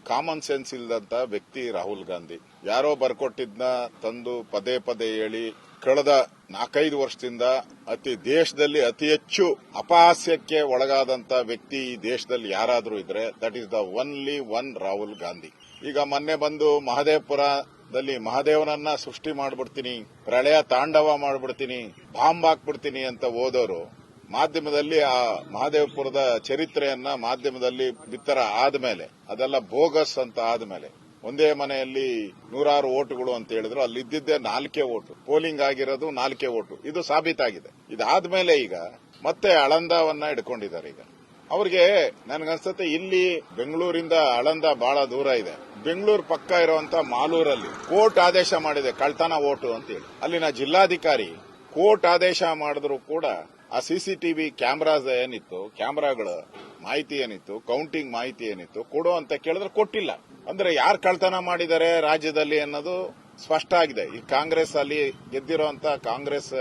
Common sense ಇಲ್ಲದಂತ ವ್ಯಕ್ತಿ ರಾಹುಲ್ ಗಾಂಧಿ. ಯಾರೋ ಬರ್ಕೊಟ್ಟಿದ್ನ ತಂದು ಪದೇ ಪದೇ ಹೇಳಿ ಕಳೆದ 4-5 ವರ್ಷದಿಂದ ದೇಶದಲ್ಲಿ ಅತಿ ಹೆಚ್ಚು ಅಪಹಾಸ್ಯಕ್ಕೆ ಒಳಗಾದಂತ ವ್ಯಕ್ತಿ ಈ ದೇಶದಲ್ಲಿ ಯಾರಾದ್ರೂ ಇದ್ರೆ that is the only one Rahul Gandhi. ಈಗ ಮೊನ್ನೆ ಬಂದು ಮಹದೇವಪುರದಲ್ಲಿ ಮಹಾದೇವನನ್ನ ಸೃಷ್ಟಿ ಮಾಡ್ಬಿಡ್ತೀನಿ, ಪ್ರಳಯ ತಾಂಡವ ಮಾಡ್ಬಿಡ್ತೀನಿ, ಬಾಂಬ್ ಹಾಕ್ಬಿಡ್ತೀನಿ ಅಂತ ಓದೋರು ಮಾಧ್ಯಮದಲ್ಲಿ ಆ ಮಹದೇವಪುರದ ಚರಿತ್ರೆಯನ್ನ ಮಾಧ್ಯಮದಲ್ಲಿ ಬಿತ್ತರ ಆದ್ಮೇಲೆ, ಅದೆಲ್ಲ ಬೋಗಸ್ ಅಂತ ಆದ್ಮೇಲೆ, ಒಂದೇ ಮನೆಯಲ್ಲಿ 100 ಓಟುಗಳು ಅಂತ ಹೇಳಿದ್ರು, ಅಲ್ಲಿ ಇದ್ದಿದ್ದೇ 4 ಓಟು, ಪೋಲಿಂಗ್ ಆಗಿರೋದು 4 ಓಟು, ಇದು ಸಾಬೀತಾಗಿದೆ. ಇದಾದ್ಮೇಲೆ ಈಗ ಮತ್ತೆ ಆಳಂದವನ್ನ ಇಟ್ಕೊಂಡಿದ್ದಾರೆ. ಈಗ ಅವ್ರಿಗೆ ನನ್ಗನ್ಸುತ್ತೆ ಇಲ್ಲಿ ಬೆಂಗಳೂರಿಂದ ಆಳಂದ ಬಹಳ ದೂರ ಇದೆ. ಬೆಂಗಳೂರು ಪಕ್ಕ ಇರುವಂತ ಮಾಲೂರಲ್ಲಿ ಕೋರ್ಟ್ ಆದೇಶ ಮಾಡಿದೆ ಕಳ್ತನ ಓಟು ಅಂತ ಹೇಳಿ. ಅಲ್ಲಿನ ಜಿಲ್ಲಾಧಿಕಾರಿ ಕೋರ್ಟ್ ಆದೇಶ ಮಾಡಿದ್ರು ಕೂಡ ಆ ಸಿಸಿಟಿವಿ ಕ್ಯಾಮ್ರಾಸ್ ಏನಿತ್ತು, ಕ್ಯಾಮ್ರಾಗಳ ಮಾಹಿತಿ ಏನಿತ್ತು, ಕೌಂಟಿಂಗ್ ಮಾಹಿತಿ ಏನಿತ್ತು ಕೊಡು ಅಂತ ಕೇಳಿದ್ರೆ ಕೊಟ್ಟಿಲ್ಲ. ಅಂದ್ರೆ ಯಾರು ಕಳ್ತನ ಮಾಡಿದ್ದಾರೆ ರಾಜ್ಯದಲ್ಲಿ ಅನ್ನೋದು ಸ್ಪಷ್ಟ ಆಗಿದೆ. ಈ ಕಾಂಗ್ರೆಸ್ ಅಲ್ಲಿ ಗೆದ್ದಿರುವಂತ ಕಾಂಗ್ರೆಸ್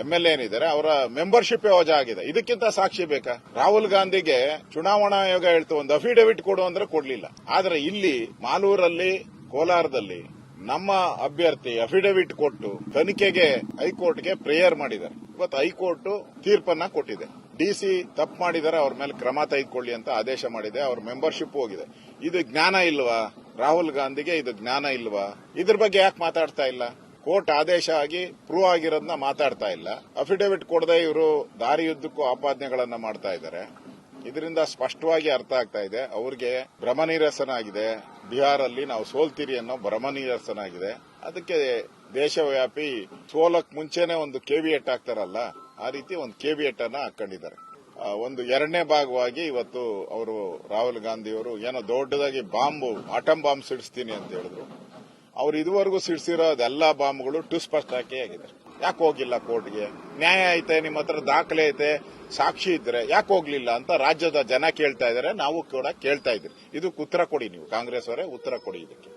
ಎಂಎಲ್ಎ ಏನಿದ್ದಾರೆ ಅವರ ಮೆಂಬರ್ಶಿಪ್ ವಜಾ ಆಗಿದೆ. ಇದಕ್ಕಿಂತ ಸಾಕ್ಷಿ ಬೇಕಾ? ರಾಹುಲ್ ಗಾಂಧಿಗೆ ಚುನಾವಣಾ ಆಯೋಗ ಹೇಳ್ತು ಒಂದು ಅಫಿಡವಿಟ್ ಕೊಡು ಅಂದ್ರೆ ಕೊಡ್ಲಿಲ್ಲ. ಆದ್ರೆ ಇಲ್ಲಿ ಮಾಲೂರಲ್ಲಿ, ಕೋಲಾರದಲ್ಲಿ ನಮ್ಮ ಅಭ್ಯರ್ಥಿ ಅಫಿಡವಿಟ್ ಕೊಟ್ಟು ತನಿಖೆಗೆ ಹೈಕೋರ್ಟ್ಗೆ ಪ್ರೇಯರ್ ಮಾಡಿದ್ದಾರೆ. ಇವತ್ತು ಹೈಕೋರ್ಟ್ ತೀರ್ಪನ್ನ ಕೊಟ್ಟಿದೆ. ಡಿಸಿ ತಪ್ಪು ಮಾಡಿದರೆ ಅವ್ರ ಮೇಲೆ ಕ್ರಮ ತೆಗೆದುಕೊಳ್ಳಿ ಅಂತ ಆದೇಶ ಮಾಡಿದೆ. ಅವ್ರ ಮೆಂಬರ್ಶಿಪ್ ಹೋಗಿದೆ. ಇದು ಜ್ಞಾನ ಇಲ್ವಾ ರಾಹುಲ್ ಗಾಂಧಿಗೆ? ಇದು ಜ್ಞಾನ ಇಲ್ವಾ? ಇದ್ರ ಬಗ್ಗೆ ಯಾಕೆ ಮಾತಾಡ್ತಾ ಇಲ್ಲ? ಕೋರ್ಟ್ ಆದೇಶ ಆಗಿ ಪ್ರೂವ್ ಆಗಿರೋದನ್ನ ಮಾತಾಡ್ತಾ ಇಲ್ಲ. ಅಫಿಡವಿಟ್ ಕೊಡದೆ ಇವರು ದಾರಿಯುದ್ದಕ್ಕೂ ಆಪಾದನೆಗಳನ್ನ ಮಾಡ್ತಾ ಇದ್ದಾರೆ. ಇದರಿಂದ ಸ್ಪಷ್ಟವಾಗಿ ಅರ್ಥ ಆಗ್ತಾ ಇದೆ ಅವ್ರಿಗೆ ಭ್ರಮನಿರಸನ ಆಗಿದೆ. ಬಿಹಾರಲ್ಲಿ ನಾವು ಸೋಲ್ತೀರಿ ಅನ್ನೋ ಭ್ರಮನಿರಸನ ಆಗಿದೆ. ಅದಕ್ಕೆ ದೇಶವ್ಯಾಪಿ ಸೋಲಕ್ ಮುಂಚೆನೆ ಒಂದು ಕೆವಿಯಟ್ ಹಾಕ್ತಾರಲ್ಲ, ಆ ರೀತಿ ಒಂದು ಕೆವಿಯಟ್ ಅನ್ನ ಹಾಕೊಂಡಿದ್ದಾರೆ. ಒಂದು 2ನೇ ಭಾಗವಾಗಿ ಇವತ್ತು ಅವರು ರಾಹುಲ್ ಗಾಂಧಿ ಅವರು ಏನೋ ದೊಡ್ಡದಾಗಿ ಆಟಂ ಬಾಂಬ್ ಸಿಡಿಸ್ತೀನಿ ಅಂತ ಹೇಳಿದ್ರು. ಅವ್ರು ಇದುವರೆಗೂ ಸಿಡಿಸಿರೋ ಅದೆಲ್ಲಾ ಬಾಂಬ್ಗಳು ಟುಸ್ಪಷ್ಟಾಕಿ ಆಗಿದೆ. ಯಾಕೆ ಹೋಗಿಲ್ಲ ಕೋರ್ಟ್ಗೆ? ನ್ಯಾಯ ಐತೆ, ನಿಮ್ಮ ಹತ್ರ ದಾಖಲೆ ಐತೆ, ಸಾಕ್ಷಿ ಇದ್ರೆ ಯಾಕೆ ಹೋಗ್ಲಿಲ್ಲ ಅಂತ ರಾಜ್ಯದ ಜನ ಕೇಳ್ತಾ ಇದ್ದಾರೆ. ನಾವು ಕೂಡ ಕೇಳ್ತಾ ಇದ್ದೀವಿ. ಇದಕ್ಕೆ ಉತ್ತರ ಕೊಡಿ, ನೀವು ಕಾಂಗ್ರೆಸ್ ಅವರೇ ಉತ್ತರ ಕೊಡಿ ಇದಕ್ಕೆ.